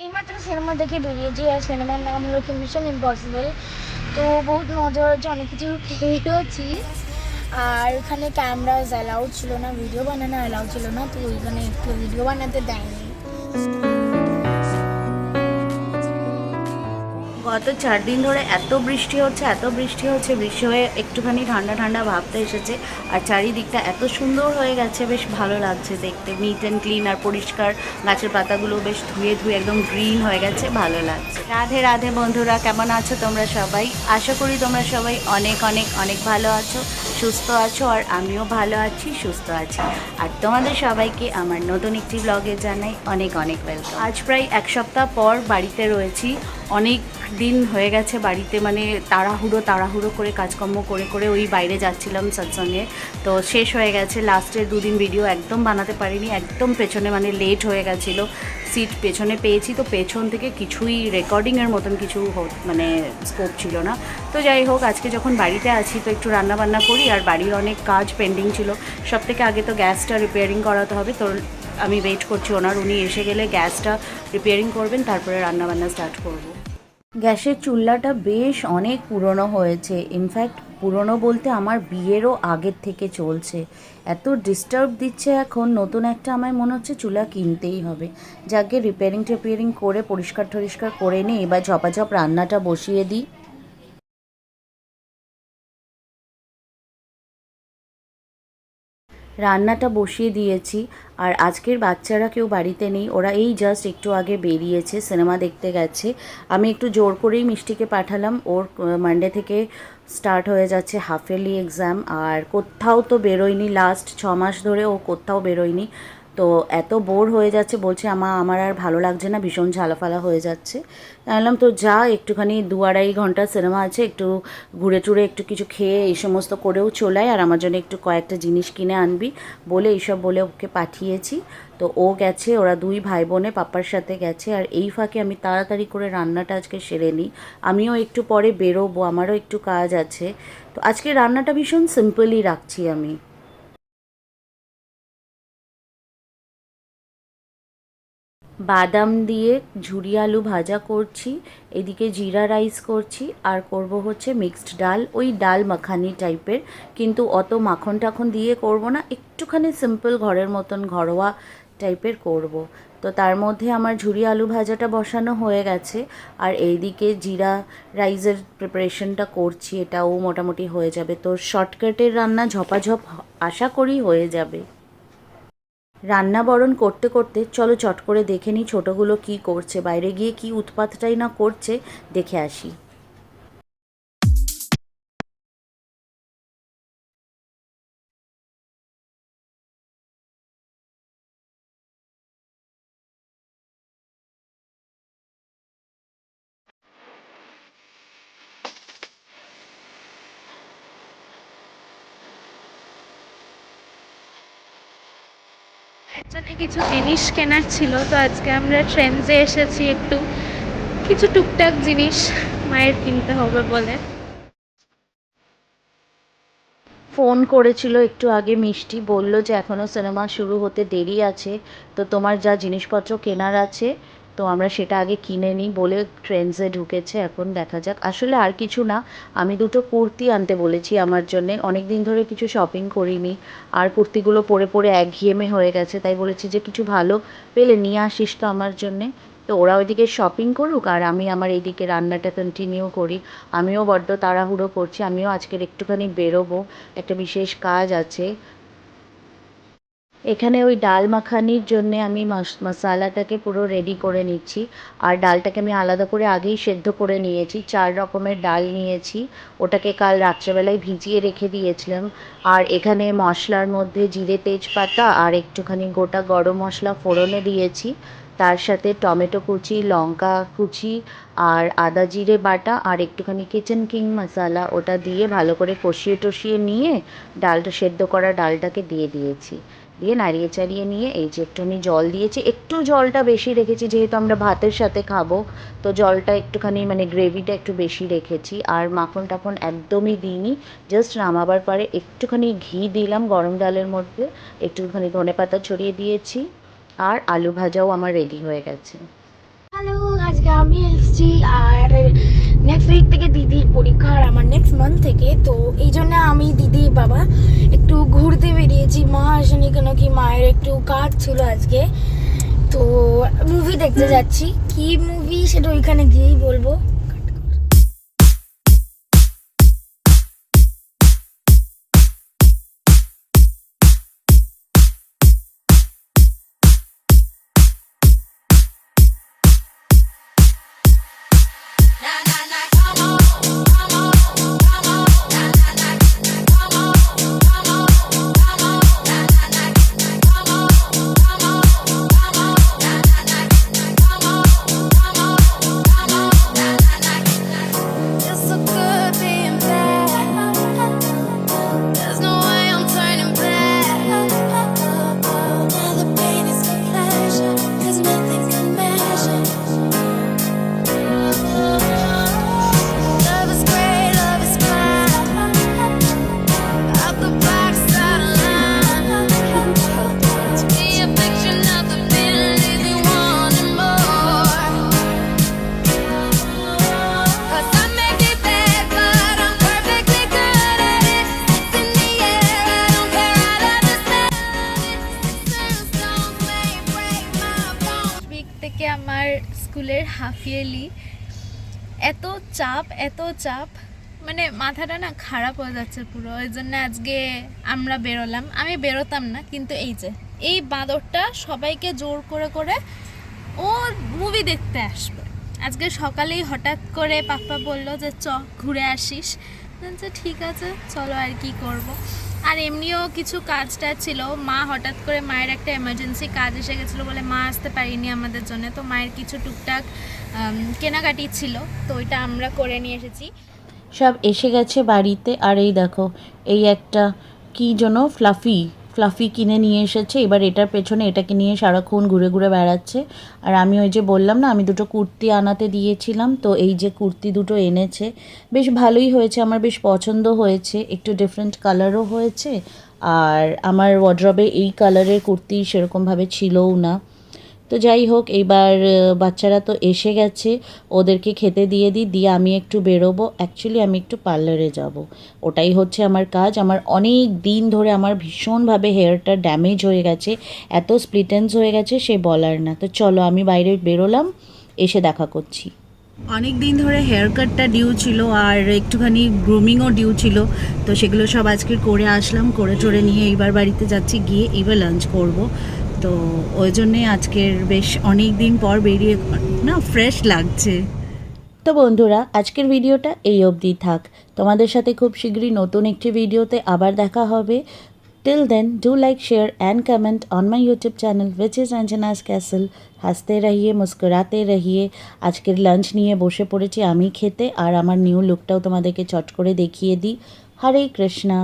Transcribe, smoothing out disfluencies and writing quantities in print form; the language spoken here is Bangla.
এইমাত্র সিনেমা দেখে বেরিয়েছি, আর সিনেমার নাম হলো কি মিশন ইম্পসিবল। তো বহুত মজা হচ্ছে, অনেক কিছু খেয়েওছি। আর ওখানে ক্যামেরাজ অ্যালাউড ছিল না, ভিডিও বানানো অ্যালাউড ছিল না, তো ওইখানে একটু ভিডিও বানাতে দেয়নি। গত 4 দিন ধরে এত বৃষ্টি হচ্ছে, বৃষ্টি হয়ে একটুখানি ঠান্ডা ঠান্ডা ভাবতে এসেছে। আর চারিদিকটা এত সুন্দর হয়ে গেছে, বেশ ভালো লাগছে দেখতে, নিট অ্যান্ড ক্লিন আর পরিষ্কার। গাছের পাতাগুলো বেশ ধুয়ে ধুয়ে একদম গ্রিন হয়ে গেছে, ভালো লাগছে। রাধে রাধে বন্ধুরা, কেমন আছো তোমরা সবাই? আশা করি তোমরা সবাই অনেক অনেক অনেক ভালো আছো, সুস্থ আছো। আর আমিও ভালো আছি, সুস্থ আছি। আর তোমাদের সবাইকে আমার নতুন একটি ব্লগে জানাই অনেক অনেক ওয়েলকাম। আজ প্রায় 1 সপ্তাহ পর বাড়িতে রয়েছি। অনেক দিন হয়ে গেছে বাড়িতে, মানে তাড়াহুড়ো করে কাজকর্ম করে করে ওই বাইরে যাচ্ছিলাম সৎসঙ্গে। তো শেষ হয়ে গেছে, লাস্টের 2 দিন ভিডিও একদম বানাতে পারিনি, একদম পেছনে মানে লেট হয়ে গেছিলো। সিট পেছনে পেয়েছি, তো পেছন থেকে কিছুই রেকর্ডিংয়ের মতন কিছু মানে স্কোপ ছিল না। তো যাই হোক, আজকে যখন বাড়িতে আছি তো একটু রান্নাবান্না করি। আর বাড়ির অনেক কাজ পেন্ডিং ছিল, সব থেকে আগে তো গ্যাসটা রিপেয়ারিং করাতে হবে। তো আমি ওয়েট করছি উনি এসে গেলে গ্যাসটা রিপেয়ারিং করবেন, তারপরে রান্নাবান্না স্টার্ট করব। গ্যাসের চুল্লাটা বেশ অনেক পুরনো হয়েছে, ইনফ্যাক্ট পুরনো বলতে আমার বিয়েরও আগের থেকে চলছে। এত ডিস্টার্ব দিচ্ছে এখন, নতুন একটা আমায় মনে হচ্ছে চুলা কিনতেই হবে। যাকে রিপেয়ারিং করে পরিষ্কার টরিষ্কার করে নিই, এবার ঝপাঝপ রান্নাটা বসিয়ে দিই। রান্নাটা বসিয়ে দিয়েছি। আর আজকের বাচ্চারা কেউ বাড়িতে নেই, ওরা এই জাস্ট একটু আগে বেরিয়েছে, সিনেমা দেখতে গেছে। আমি একটু জোর করেই মিষ্টিকে পাঠালাম, ওর মানডে থেকে স্টার্ট হয়ে যাচ্ছে হাফ ইয়ারলি এক্সাম। আর কোথাও তো বেরোয়নি, লাস্ট 6 মাস ধরে ও কোথাও বেরোয়নি। তো এত বোর হয়ে যাচ্ছে, বলছে আমার আর ভালো লাগছে না, ভীষণ ঝালাফালা হয়ে যাচ্ছে। বললাম তো যা, একটুখানি 2-2.5 ঘন্টা সিনেমা আছে, একটু ঘুরে টুরে একটু কিছু খেয়ে এই সমস্ত করেও চলাই, আর আমার জন্য একটু কয়েকটা জিনিস কিনে আনবি বলে এইসব বলে ওকে পাঠিয়েছি। তো ও গেছে, ওরা 2 ভাই বোনে পাপ্পার সাথে গেছে। আর এই ফাঁকে আমি তাড়াতাড়ি করে রান্নাটা আজকে সেরে নিই, আমিও একটু পরে বেরোবো, আমারও একটু কাজ আছে। তো আজকে রান্নাটা ভীষণ সিম্পলই রাখছি আমি। বাদাম দিয়ে ঝুরি আলু ভাজা করছি, এদিকে জিরা রাইস করছি, আর করব হচ্ছে মিক্সড ডাল, ওই ডাল মাখানি টাইপের, কিন্তু অত মাখন টাখন দিয়ে করব না, একটুখানি সিম্পল ঘরের মতন ঘরোয়া টাইপের করব। তো তার মধ্যে আমার ঝুরি আলু ভাজাটা বসানো হয়ে গেছে, আর এইদিকে জিরা রাইসের প্রিপারেশনটা করছি, এটাও মোটামুটি হয়ে যাবে। তো শর্টকাটের রান্না ঝপাঝপ আশা করি হয়ে যাবে। রান্না বরণ করতে করতে চলো চট করে দেখে নিই ছোটোগুলো কী করছে, বাইরে গিয়ে কী উৎপাতটাই না করছে, দেখে আসি। জন্য কিছু জিনিস কেনার ছিল, তো আজকে আমরা ট্রেন্ডসে এসেছি, একটু কিছু টুকটাক জিনিস মায়ের কিনতে হবে বলে। ফোন করেছিল একটু আগে মিষ্টি, বলল যে এখনও সিনেমা শুরু হতে দেরি আছে, তো তোমার যা জিনিসপত্র কেনার আছে তো আমরা সেটা আগে কিনে নিই বলে ট্রেন্ডসে ঢুকেছে। এখন দেখা যাক, আসলে আর কিছু না, আমি দুটো কুর্তি আনতে বলেছি আমার জন্যে, অনেক দিন ধরে কিছু শপিং করিনি, আর কুর্তিগুলো পরে পরে একঘেয়েমে হয়ে গেছে, তাই বলেছি যে কিছু ভালো পেলে নিয়ে আসিস তো আমার জন্যে। তো ওরা ওইদিকে শপিং করুক, আর আমি আমার এইদিকে রান্নাটা কন্টিনিউ করি। আমিও বড্ড তাড়াহুড়ো করছি, আমিও আজকের একটুখানি বেরোবো, একটা বিশেষ কাজ আছে। এখানে ওই ডাল মাখানির জন্যে আমি মশালাটাকে পুরো রেডি করে নিচ্ছি। আর ডালটাকে আমি আলাদা করে আগেই সেদ্ধ করে নিয়েছি, 4 রকমের ডাল নিয়েছি, ওটাকে কাল রাত্রেবেলায় ভিজিয়ে রেখে দিয়েছিলাম। আর এখানে মশলার মধ্যে জিরে তেজপাতা আর একটুখানি গোটা গরম মশলা ফোড়নে দিয়েছি, তার সাথে টমেটো কুচি, লঙ্কা কুচি, আর আদা জিরে বাটা, আর একটুখানি কিচেন কিং মশালা, ওটা দিয়ে ভালো করে কষিয়ে টষিয়ে নিয়ে ডালটা, সেদ্ধ করা ডালটাকে দিয়ে দিয়েছি। দিয়ে নাড়িয়ে চাড়িয়ে নিয়ে এই যে একটু আমি জল দিয়েছি, একটু জলটা বেশি রেখেছি যেহেতু আমরা ভাতের সাথে খাবো, তো জলটা একটুখানি মানে গ্রেভিটা একটু বেশি রেখেছি। আর মাখন টাখন একদমই দিইনি, জাস্ট নামাবার পরে একটুখানি ঘি দিলাম গরম ডালের মধ্যে, একটুখানি ধনেপাতা ছড়িয়ে দিয়েছি, আর আলু ভাজাও আমার রেডি হয়ে গেছে। হ্যালো, আজকে আমি এসেছি আর নেক্সট উইক থেকে দিদির পরীক্ষা আর আমার নেক্সট মান্থ থেকে, তো এই জন্য আমি দিদি বাবা একটু ঘুরতে বেরিয়েছি। মা আসেনি কেন কি মায়ের একটু কাজ ছিল আজকে, তো মুভি দেখতে যাচ্ছি। কি মুভি সেটা ওইখানে গিয়েই বলবো। It's so good being bad. There's no way I'm turning back. Now the pain is a pleasure, 'cause nothing can measure. Love is great, love is fine. Out the box, out of line. To be a picture of the feeling, leave me wanting more. 'Cause I may be bad, but I'm perfectly good at it. It's in the air, I don't care, I love the smell of it. Six stones may break my bones. Week থেকে আমার স্কুলের হাফ ইয়ারলি, এত চাপ মানে মাথাটা না খারাপ হয়ে যাচ্ছে পুরো। ওই জন্য আজকে আমরা বেরোলাম। আমি বেরোতাম না, কিন্তু এই যে এই বাঁদরটা সবাইকে জোর করে করে ও মুভি দেখতে আসবে। আজকে সকালেই হঠাৎ করে পাপ্পা বলল যে চ ঘুরে আসিস। বলছে ঠিক আছে চলো, আর কি করব। আর এমনিও কিছু কাজটা ছিল, মা হঠাৎ করে মায়ের একটা এমার্জেন্সি কাজ এসে গেছিলো বলে মা আসতে পারিনি আমাদের জন্য। তো মায়ের কিছু টুকটাক কেনাকাটি ছিল, তো ওইটা আমরা করে নিয়ে এসেছি। সব এসে গেছে বাড়িতে। আর এই দেখো, এই একটা কি যেন ফ্লাফি কিনে নিয়ে এসেছে। এবার এটার পেছনে এটাকে নিয়ে সারাক্ষণ ঘুরে ঘুরে বেড়াচ্ছে। আর আমি ওই যে বললাম না, আমি দুটো কুর্তি আনাতে দিয়েছিলাম, তো এই যে কুর্তি দুটো এনেছে। বেশ ভালোই হয়েছে, আমার বেশ পছন্দ হয়েছে। একটু ডিফারেন্ট কালারও হয়েছে। আর আমার ওয়ার্ড্রবে এই কালারের কুর্তি সেরকমভাবে ছিলও না। তো যাই হোক, এইবার বাচ্চারা তো এসে গেছে, ওদেরকে খেতে দিয়ে আমি একটু বেরোবো। অ্যাকচুয়ালি আমি একটু পার্লারে যাব, ওটাই হচ্ছে আমার কাজ। আমার অনেক দিন ধরে আমার ভীষণভাবে হেয়ারটা ড্যামেজ হয়ে গেছে, এত স্প্লিটেন্স হয়ে গেছে সে বলার না। তো চলো, আমি বাইরে বেরোলাম, এসে দেখা করছি। অনেক দিন ধরে হেয়ার কাটটা ডিউ ছিল আর একটুখানি গ্রুমিংও ডিউ ছিল, তো সেগুলো সব আজকে করে আসলাম। করে টোরে নিয়ে এইবার বাড়িতে যাচ্ছি, গিয়ে এইবার লাঞ্চ করব। তো ওই জন্যে আজকের বেশ অনেক দিন পর বেরিয়ে না ফ্রেশ লাগছে। তো বন্ধুরা, আজকের ভিডিওটা এই অবধি থাক। তোমাদের সাথে খুব শীঘ্রই নতুন একটি ভিডিওতে আবার দেখা হবে। Till then, do like, share and comment on my YouTube channel which is Anjana's castle. হাসতে রহিয়ে, মুস্কুরাতে রহিয়ে। আজকের লাঞ্চ নিয়ে বসে পড়েছি আমি খেতে, আর আমার নিউ লুকটাও তোমাদেরকে চট করে দেখিয়ে দিই। হরে কৃষ্ণা।